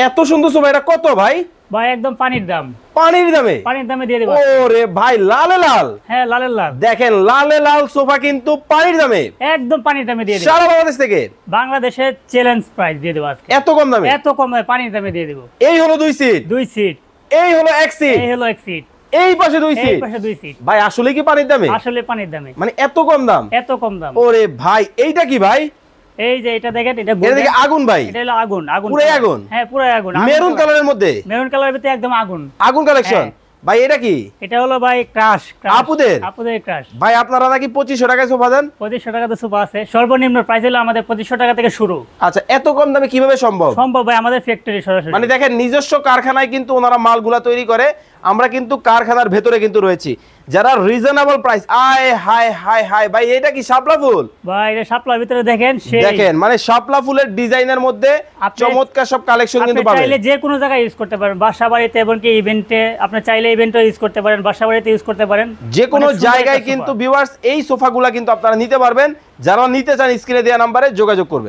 এত সুন্দর সোফা, এটা কত ভাই? ভাই একদম পানির দাম। পানির দামে? পানির দামে দিয়ে দেব। ওরে ভাই, লালে লাল। হ্যাঁ, লালের লাল। দেখেন লালে লাল সোফা কিন্তু পানির দামে, একদম পানির দামে দিয়ে দেব। সারা বাংলাদেশ থেকে বাংলাদেশের চ্যালেঞ্জ প্রাইস দিয়ে দেব আজকে। এত কম দামে? এত কম দামে পানির দামে দিয়ে দেব। এই হলো 2 সিট, 2 সিট। এই হলো 1 সিট, এই হলো 1 সিট, এই পাশে 2 এই সিট। পাশে 2 সিট। ভাই আসলে কি পানির দামে? আসলে পানির দামে। মানে এত কম দাম? এত কম দাম। ওরে ভাই, এইটা কি ভাই? এই যে এটা দেখেন, এটা এটা দেখে আগুন ভাই। এটা হলো আগুন। আগুন পুরাই আগুন? হ্যাঁ, পুরাই আগুন। মেরুন কালারের মধ্যে? মেরুন কালারের ভিতরে একদম আগুন। আগুন কালেকশন। ভাই এটা কি? এটা হলো ভাই ক্রাশ। আপুদের? আপুদের ক্রাশ। ভাই আপনারা নাকি 2500 টাকায় সোফা দেন? 2500 টাকাতে সোফা আছে। সর্বনিম্ন প্রাইস হলো আমাদের 2500 টাকা থেকে শুরু। আচ্ছা, এত কম দামে কিভাবে সম্ভব? সম্ভব ভাই, আমাদের ফ্যাক্টরি সরাসরি। মানে দেখেন, নিজস্ব কারখানায় কিন্তু ওনারা মালগুলা তৈরি করে, আমরা কিন্তু কারখানার ভেতরে কিন্তু রয়েছি। যারা রিজনেবল প্রাইস, আয় হায় হায় হায় ভাই, এটা কি শাপলা ফুল? ভাই এটা শাপলার ভিতরে দেখেন, দেখেন মানে শাপলা ফুলের ডিজাইনের মধ্যে চমৎকার সব কালেকশন কিন্তু আপনি পাবেন। চাইলে যে কোনো জায়গায় ইউজ করতে পারেন, বাসা বাড়িতে এবং কি ইভেন্টে। আপনি চাইলে ইভেন্টে ইউজ করতে পারেন, বাসা বাড়িতে ইউজ করতে পারেন, যে কোনো অনেক সুন্দর জায়গায় একটা কিন্তু সোফা। ভিউয়ার্স এই সোফাগুলা কিন্তু আপনারা নিতে পারবেন। যারা নিতে চান স্ক্রিনে দেওয়া নম্বরে যোগাযোগ করবেন।